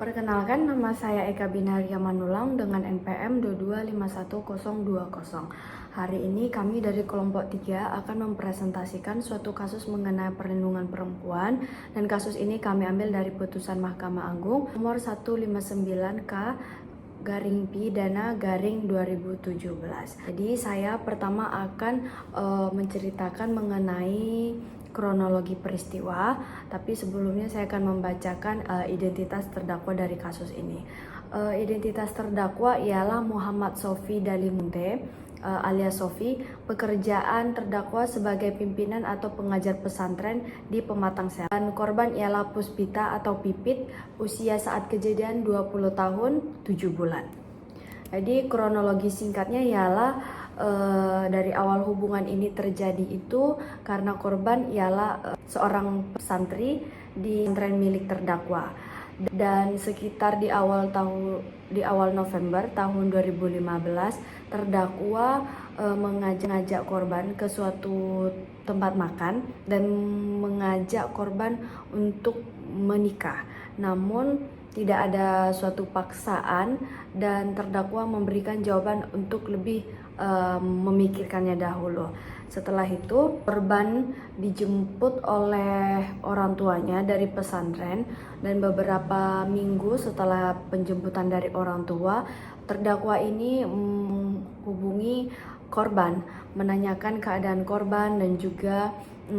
Perkenalkan, nama saya Eka Binaria Manulang dengan NPM 2251020. Hari ini kami dari kelompok 3 akan mempresentasikan suatu kasus mengenai perlindungan perempuan, dan kasus ini kami ambil dari putusan Mahkamah Agung nomor 159K garing pidana garing 2017. Jadi saya pertama akan menceritakan mengenai kronologi peristiwa, tapi sebelumnya saya akan membacakan identitas terdakwa dari kasus ini. Identitas terdakwa ialah Muhammad Sofi Dalimunte alias Sofi. Pekerjaan terdakwa sebagai pimpinan atau pengajar pesantren di Pematang Siantar. Dan korban ialah Puspita atau Pipit, usia saat kejadian 20 tahun 7 bulan. Jadi kronologi singkatnya ialah dari awal hubungan ini terjadi itu karena korban ialah seorang santri di pesantren milik terdakwa, dan sekitar di awal November tahun 2015 terdakwa mengajak korban ke suatu tempat makan dan mengajak korban untuk menikah. Namun tidak ada suatu paksaan dan terdakwa memberikan jawaban untuk lebih memikirkannya dahulu. Setelah itu korban dijemput oleh orang tuanya dari pesantren, dan beberapa minggu setelah penjemputan dari orang tua, terdakwa ini menghubungi korban, menanyakan keadaan korban dan juga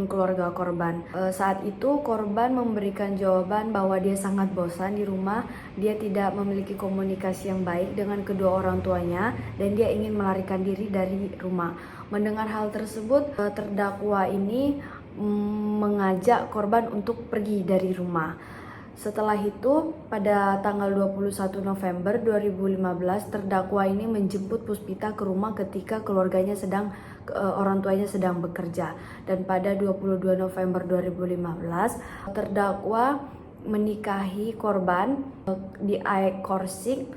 keluarga korban. Saat itu korban memberikan jawaban bahwa dia sangat bosan di rumah, dia tidak memiliki komunikasi yang baik dengan kedua orang tuanya, dan dia ingin melarikan diri dari rumah. Mendengar hal tersebut, terdakwa ini mengajak korban untuk pergi dari rumah. Setelah itu, pada tanggal 21 November 2015, terdakwa ini menjemput Puspita ke rumah ketika orang tuanya sedang bekerja. Dan pada 22 November 2015, terdakwa menikahi korban di Aek Korsik,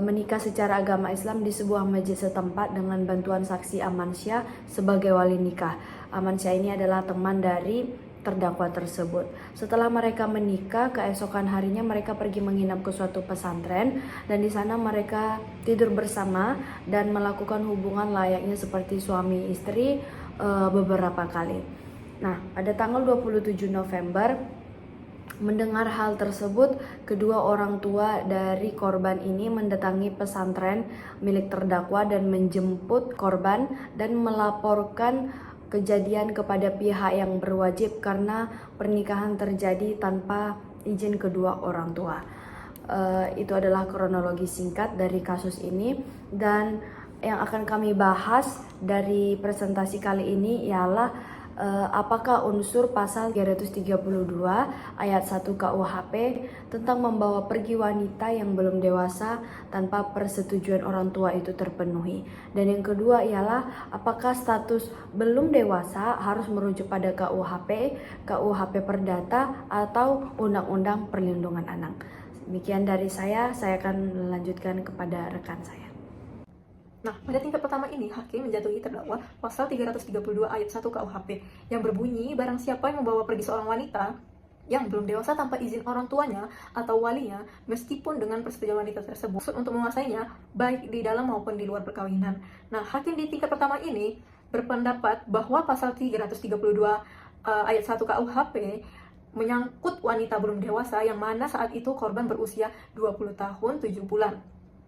menikah secara agama Islam di sebuah masjid setempat dengan bantuan saksi Amansyah sebagai wali nikah. Amansyah ini adalah teman dari terdakwa tersebut. Setelah mereka menikah, keesokan harinya mereka pergi menginap ke suatu pesantren, dan di sana mereka tidur bersama dan melakukan hubungan layaknya seperti suami istri beberapa kali. Nah, pada tanggal 27 November mendengar hal tersebut, kedua orang tua dari korban ini mendatangi pesantren milik terdakwa dan menjemput korban dan melaporkan kejadian kepada pihak yang berwajib karena pernikahan terjadi tanpa izin kedua orang tua. Itu adalah kronologi singkat dari kasus ini, dan yang akan kami bahas dari presentasi kali ini ialah apakah unsur pasal 332 ayat 1 KUHP tentang membawa pergi wanita yang belum dewasa tanpa persetujuan orang tua itu terpenuhi. Dan yang kedua ialah apakah status belum dewasa harus merujuk pada KUHP Perdata atau Undang-Undang Perlindungan Anak. Demikian dari saya akan melanjutkan kepada rekan saya. Nah, pada tingkat pertama ini, hakim menjatuhi terdakwa pasal 332 ayat 1 KUHP yang berbunyi, barang siapa yang membawa pergi seorang wanita yang belum dewasa tanpa izin orang tuanya atau walinya, meskipun dengan persetujuan wanita tersebut untuk menguasainya, baik di dalam maupun di luar perkawinan. Nah, hakim di tingkat pertama ini berpendapat bahwa pasal 332 ayat 1 KUHP menyangkut wanita belum dewasa yang mana saat itu korban berusia 20 tahun 7 bulan.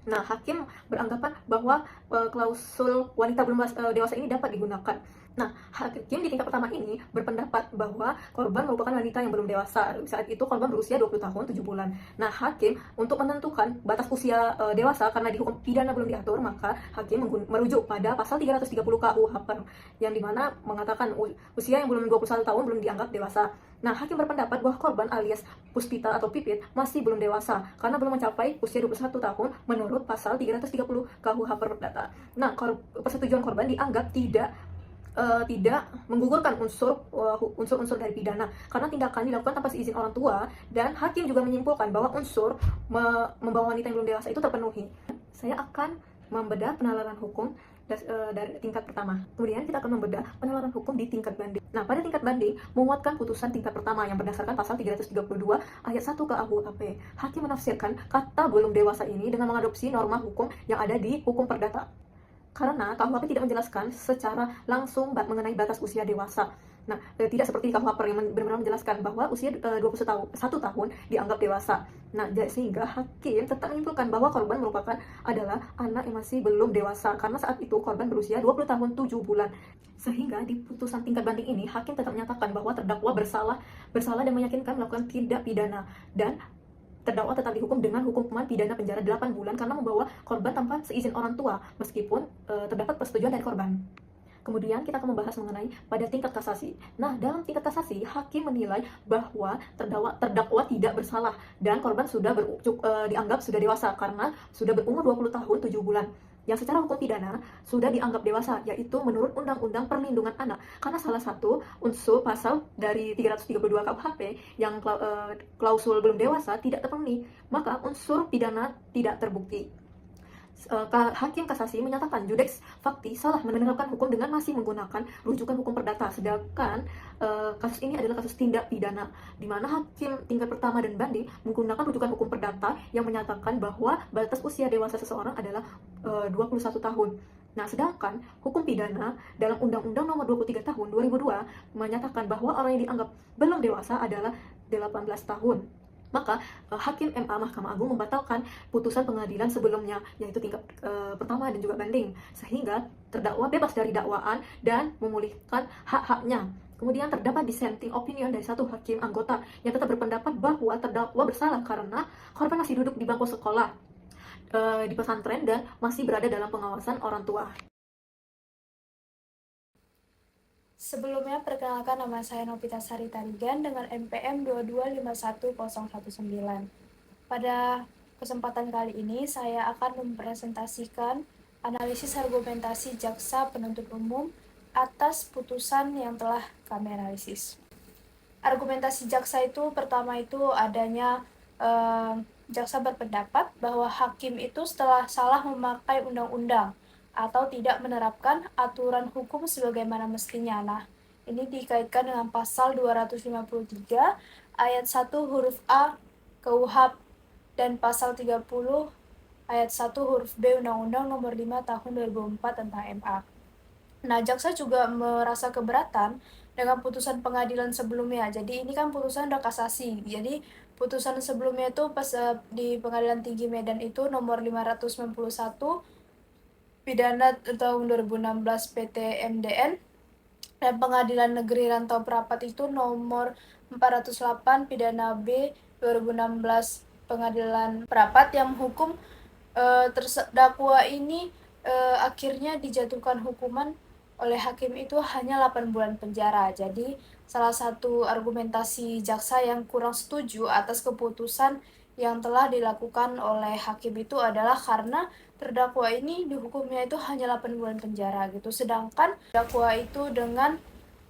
Nah, hakim beranggapan bahwa klausul wanita belum dewasa ini dapat digunakan. Nah, hakim di tingkat pertama ini berpendapat bahwa korban merupakan wanita yang belum dewasa. Saat itu korban berusia 20 tahun 7 bulan. Nah, hakim untuk menentukan batas usia dewasa karena di hukum pidana belum diatur, maka hakim merujuk pada pasal 330 KUHP yang dimana mengatakan usia yang belum 21 tahun belum dianggap dewasa. Nah, hakim berpendapat bahwa korban alias Puspita atau Pipit masih belum dewasa karena belum mencapai usia 21 tahun menurut pasal 330 KUHP Perdata. Nah, persetujuan korban dianggap tidak menggugurkan unsur-unsur dari pidana karena tindakan dilakukan tanpa seizin orang tua, dan hakim juga menyimpulkan bahwa unsur membawa wanita yang belum dewasa itu terpenuhi. Saya akan membedah penalaran hukum dari tingkat pertama. Kemudian kita akan membedah penalaran hukum di tingkat banding. Nah, pada tingkat banding, menguatkan putusan tingkat pertama yang berdasarkan pasal 332 ayat 1 KUHP. Hakim menafsirkan kata belum dewasa ini dengan mengadopsi norma hukum yang ada di hukum perdata. Karena KUHP tidak menjelaskan secara langsung mengenai batas usia dewasa. Nah, tidak seperti di KUHP yang benar-benar menjelaskan bahwa usia 21 tahun dianggap dewasa. Nah, sehingga hakim tetap menyimpulkan bahwa korban merupakan adalah anak yang masih belum dewasa karena saat itu korban berusia 20 tahun 7 bulan. Sehingga di putusan tingkat banding ini hakim tetap menyatakan bahwa terdakwa bersalah dan meyakinkan melakukan tindak pidana, dan terdakwa tetap dihukum dengan hukuman pidana penjara 8 bulan karena membawa korban tanpa seizin orang tua meskipun terdapat persetujuan dari korban. Kemudian kita akan membahas mengenai pada tingkat kasasi. Nah, dalam tingkat kasasi, hakim menilai bahwa terdakwa tidak bersalah dan korban sudah dianggap sudah dewasa karena sudah berumur 20 tahun 7 bulan. Yang secara hukum pidana sudah dianggap dewasa, yaitu menurut Undang-Undang Perlindungan Anak. Karena salah satu unsur pasal dari 332 KUHP yang klausul belum dewasa tidak terpenuhi, maka unsur pidana tidak terbukti. Hakim kasasi menyatakan Judex Fakti salah menerapkan hukum dengan masih menggunakan rujukan hukum perdata, sedangkan kasus ini adalah kasus tindak pidana, di mana hakim tingkat pertama dan banding menggunakan rujukan hukum perdata yang menyatakan bahwa batas usia dewasa seseorang adalah 21 tahun. Nah, sedangkan hukum pidana dalam Undang-Undang Nomor 23 Tahun 2002 menyatakan bahwa orang yang dianggap belum dewasa adalah 18 tahun. Maka Hakim MA Mahkamah Agung membatalkan putusan pengadilan sebelumnya, yaitu tingkat pertama dan juga banding, sehingga terdakwa bebas dari dakwaan dan memulihkan hak-haknya. Kemudian terdapat dissenting opinion dari satu hakim anggota yang tetap berpendapat bahwa terdakwa bersalah karena korban masih duduk di bangku sekolah di pesantren dan masih berada dalam pengawasan orang tua. Sebelumnya, perkenalkan nama saya Novita Sari Tarigan dengan NPM 2251019. Pada kesempatan kali ini, saya akan mempresentasikan analisis argumentasi jaksa penuntut umum atas putusan yang telah kami analisis. Argumentasi jaksa itu pertama itu adanya jaksa berpendapat bahwa hakim itu setelah salah memakai undang-undang atau tidak menerapkan aturan hukum sebagaimana mestinya. Nah, ini dikaitkan dengan pasal 253 ayat 1 huruf A KUHP dan pasal 30 ayat 1 huruf B Undang-Undang Nomor 5 Tahun 2004 tentang MA. Nah, jaksa juga merasa keberatan dengan putusan pengadilan sebelumnya. Jadi ini kan putusan udah kasasi. Jadi putusan sebelumnya itu pas di Pengadilan Tinggi Medan itu nomor 591 pidana tahun 2016 PT MDN, dan Pengadilan Negeri Rantau Prapat itu nomor 408 pidana B 2016 Pengadilan Prapat yang menghukum terdakwa ini akhirnya dijatuhkan hukuman oleh hakim itu hanya 8 bulan penjara. Jadi salah satu argumentasi jaksa yang kurang setuju atas keputusan yang telah dilakukan oleh hakim itu adalah karena terdakwa ini dihukumnya itu hanya 8 bulan penjara gitu. Sedangkan terdakwa itu dengan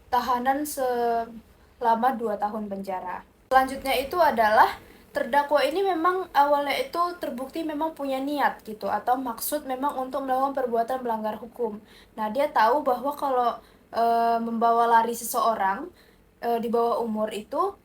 tahanan selama 2 tahun penjara. Selanjutnya itu adalah terdakwa ini memang awalnya itu terbukti memang punya niat gitu atau maksud memang untuk melakukan perbuatan melanggar hukum. Nah, dia tahu bahwa kalau membawa lari seseorang di bawah umur itu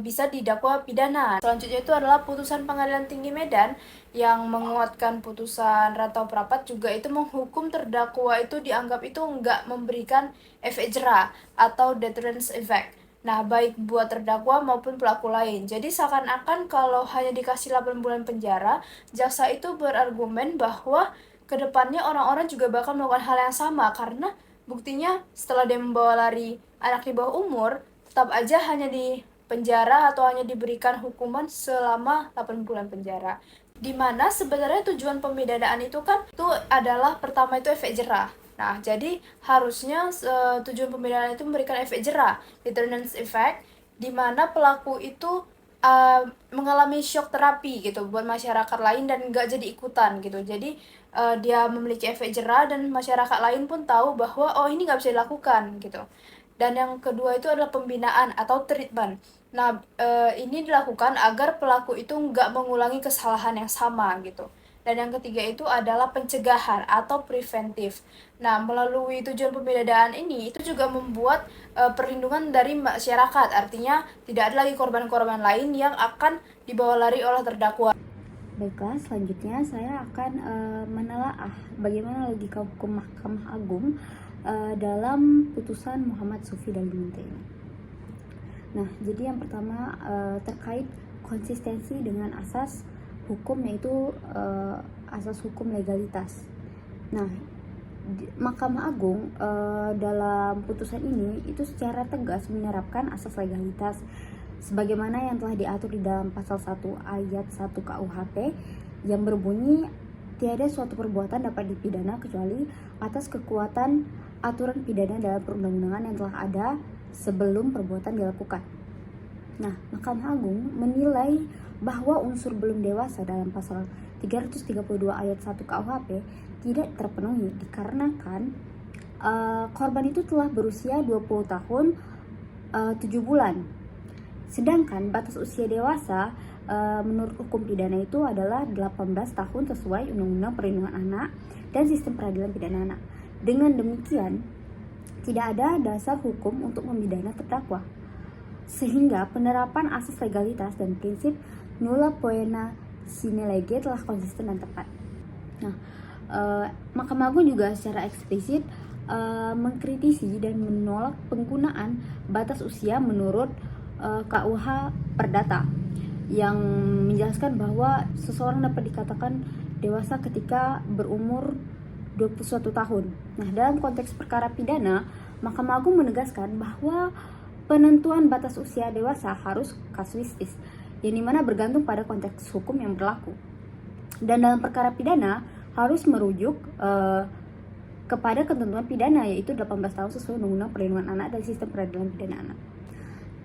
bisa didakwa pidana. Selanjutnya itu adalah putusan Pengadilan Tinggi Medan yang menguatkan putusan Rantau Prapat juga itu menghukum terdakwa itu dianggap itu nggak memberikan efek jera atau deterrence effect. Nah, baik buat terdakwa maupun pelaku lain. Jadi seakan-akan kalau hanya dikasih 8 bulan penjara, jaksa itu berargumen bahwa kedepannya orang-orang juga bakal melakukan hal yang sama karena buktinya setelah dia membawa lari anak di bawah umur, tetap aja hanya di penjara atau hanya diberikan hukuman selama 8 bulan penjara. Dimana sebenarnya tujuan pemidanaan itu kan itu adalah pertama itu efek jera. Nah, jadi harusnya tujuan pemidanaan itu memberikan efek jera, deterrence effect, di mana pelaku itu mengalami shock terapi gitu buat masyarakat lain dan nggak jadi ikutan gitu. Jadi dia memiliki efek jera dan masyarakat lain pun tahu bahwa oh ini nggak bisa dilakukan gitu. Dan yang kedua itu adalah pembinaan atau treatment. Nah, ini dilakukan agar pelaku itu nggak mengulangi kesalahan yang sama gitu. Dan yang ketiga itu adalah pencegahan atau preventif. Nah, melalui tujuan pembedaan ini itu juga membuat perlindungan dari masyarakat. Artinya tidak ada lagi korban-korban lain yang akan dibawa lari oleh terdakwa. Baiklah, selanjutnya saya akan menelaah bagaimana logika hukum Mahkamah Agung dalam putusan Muhammad Sufi dan Luminte ini. Nah, jadi yang pertama terkait konsistensi dengan asas hukum, yaitu asas hukum legalitas. Nah, Mahkamah Agung dalam putusan ini itu secara tegas menerapkan asas legalitas sebagaimana yang telah diatur di dalam pasal 1 ayat 1 KUHP yang berbunyi tiada suatu perbuatan dapat dipidana kecuali atas kekuatan aturan pidana dalam perundang-undangan yang telah ada sebelum perbuatan dilakukan. Nah, Mahkamah Agung menilai bahwa unsur belum dewasa dalam pasal 332 ayat 1 KUHP tidak terpenuhi dikarenakan korban itu telah berusia 20 tahun 7 bulan. Sedangkan batas usia dewasa menurut hukum pidana itu adalah 18 tahun sesuai Undang-Undang Perlindungan Anak dan Sistem Peradilan Pidana Anak. Dengan demikian, tidak ada dasar hukum untuk memidana terdakwa. Sehingga penerapan asas legalitas dan prinsip nulla poena sine lege telah konsisten dan tepat. Nah, Mahkamah Agung juga secara eksplisit mengkritisi dan menolak penggunaan batas usia menurut KUH Perdata yang menjelaskan bahwa seseorang dapat dikatakan dewasa ketika berumur 21 tahun. Nah, dalam konteks perkara pidana, Mahkamah Agung menegaskan bahwa penentuan batas usia dewasa harus kasuistis, yang dimana bergantung pada konteks hukum yang berlaku. Dan dalam perkara pidana harus merujuk kepada ketentuan pidana, yaitu 18 tahun sesuai Undang-Undang Perlindungan Anak dan Sistem Peradilan Pidana Anak.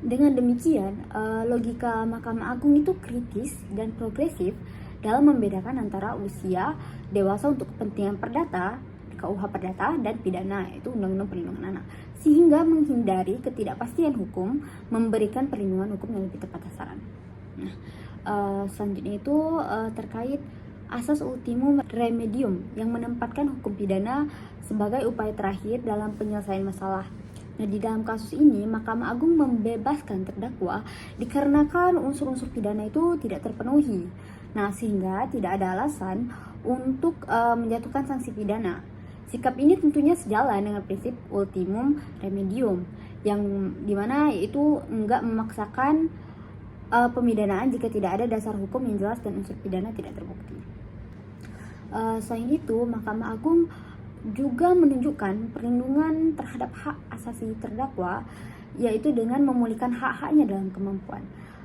Dengan demikian, logika Mahkamah Agung itu kritis dan progresif dalam membedakan antara usia dewasa untuk kepentingan perdata, KUH Perdata, dan pidana, yaitu Undang-Undang Perlindungan Anak, sehingga menghindari ketidakpastian hukum, memberikan perlindungan hukum yang lebih tepat sasaran. Nah, selanjutnya itu terkait asas ultimum remedium yang menempatkan hukum pidana sebagai upaya terakhir dalam penyelesaian masalah. Nah, di dalam kasus ini, Mahkamah Agung membebaskan terdakwa dikarenakan unsur-unsur pidana itu tidak terpenuhi. Nah, sehingga tidak ada alasan untuk menjatuhkan sanksi pidana. Sikap ini tentunya sejalan dengan prinsip ultimum remedium, yang dimana itu enggak memaksakan pemidanaan jika tidak ada dasar hukum yang jelas dan unsur pidana tidak terbukti. Selain itu, Mahkamah Agung juga menunjukkan perlindungan terhadap hak asasi terdakwa, yaitu dengan memulihkan hak-haknya dalam kemampuan,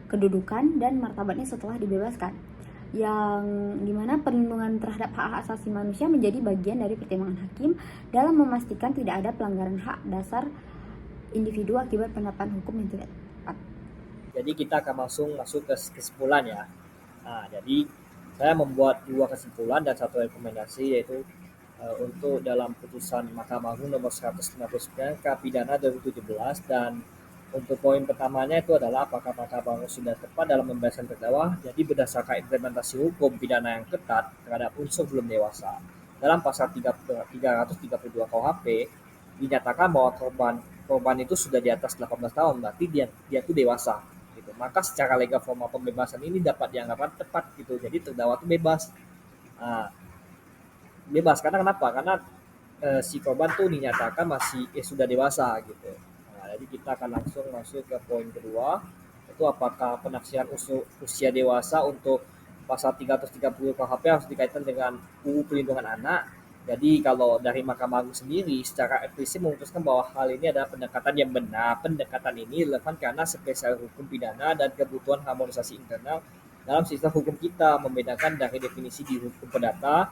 kedudukan, dan martabatnya setelah dibebaskan, yang dimana perlindungan terhadap hak asasi manusia menjadi bagian dari pertimbangan hakim dalam memastikan tidak ada pelanggaran hak dasar individu akibat penerapan hukum yang tidak tepat. Jadi kita akan langsung masuk ke kesimpulan ya. Nah, jadi saya membuat 2 kesimpulan dan 1 rekomendasi, yaitu untuk dalam putusan Mahkamah Agung nomor 159 K-Pidana 2017, dan untuk poin pertamanya itu adalah apakah Mahkamah Agung sudah tepat dalam membebaskan terdakwa. Jadi berdasarkan implementasi hukum pidana yang ketat terhadap unsur belum dewasa dalam pasal 332 KUHP dinyatakan bahwa korban itu sudah di atas 18 tahun, berarti dia itu dewasa gitu. Maka secara legal formal pembebasan ini dapat dianggap tepat gitu. Jadi terdakwa itu bebas. Nah, bebas karena kenapa? Karena si korban tuh dinyatakan masih sudah dewasa gitu. Nah, jadi kita akan langsung masuk ke poin kedua, itu apakah penafsiran usia dewasa untuk pasal 330 KUHP harus dikaitkan dengan UU Perlindungan Anak. Jadi kalau dari Mahkamah Agung sendiri secara eksplisit memutuskan bahwa hal ini adalah pendekatan yang benar. Pendekatan ini relevan karena spesial hukum pidana dan kebutuhan harmonisasi internal dalam sistem hukum kita, membedakan dari definisi di hukum perdata,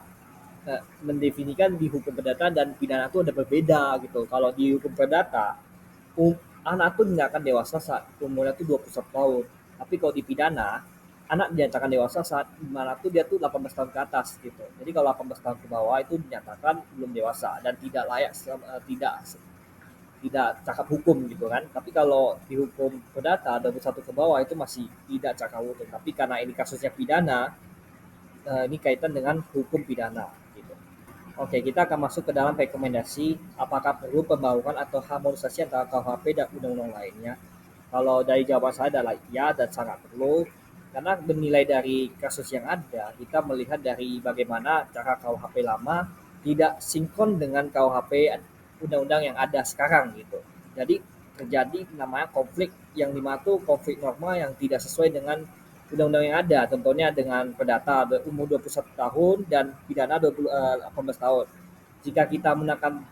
mendefinisikan di hukum perdata dan pidana itu ada berbeda gitu. Kalau di hukum perdata, anak itu dinyatakan dewasa saat umurnya itu 21 tahun. Tapi kalau di pidana, anak dinyatakan dewasa saat mana tuh dia tuh 18 tahun ke atas gitu. Jadi kalau 18 tahun ke bawah itu dinyatakan belum dewasa dan tidak layak, tidak cakap hukum gitu kan. Tapi kalau di hukum perdata 21 ke bawah itu masih tidak cakap hukum. Tapi karena ini kasusnya pidana, ini kaitan dengan hukum pidana gitu. Oke, kita akan masuk ke dalam rekomendasi apakah perlu pembauran atau harmonisasi antara KUHP dan undang-undang lainnya. Kalau dari jawaban saya adalah ya dan sangat perlu, karena bernilai dari kasus yang ada, kita melihat dari bagaimana cara KUHP lama tidak sinkron dengan KUHP undang-undang yang ada sekarang gitu. Jadi terjadi namanya konflik yang dimana tuh konflik norma yang tidak sesuai dengan undang-undang yang ada. Contohnya dengan perdata umur 21 tahun dan pidana 18 tahun. Jika kita menggunakan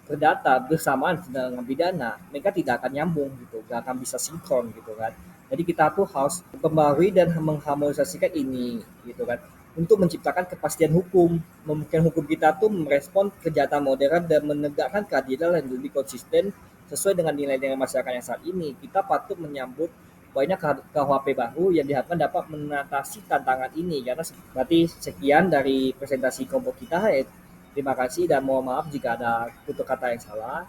perdata bersamaan dengan pidana, mereka tidak akan nyambung gitu, nggak akan bisa sinkron gitu kan. Jadi kita tuh harus membarui dan mengharmonisasikan ini gitu kan untuk menciptakan kepastian hukum, membuat hukum kita tuh merespon kejahatan modern dan menegakkan keadilan yang lebih konsisten sesuai dengan nilai-nilai masyarakat yang saat ini. Kita patut menyambut banyak KUHP baru yang diharapkan dapat mengatasi tantangan ini. Karena berarti sekian dari presentasi kelompok kita. Terima kasih dan mohon maaf jika ada tutur kata yang salah.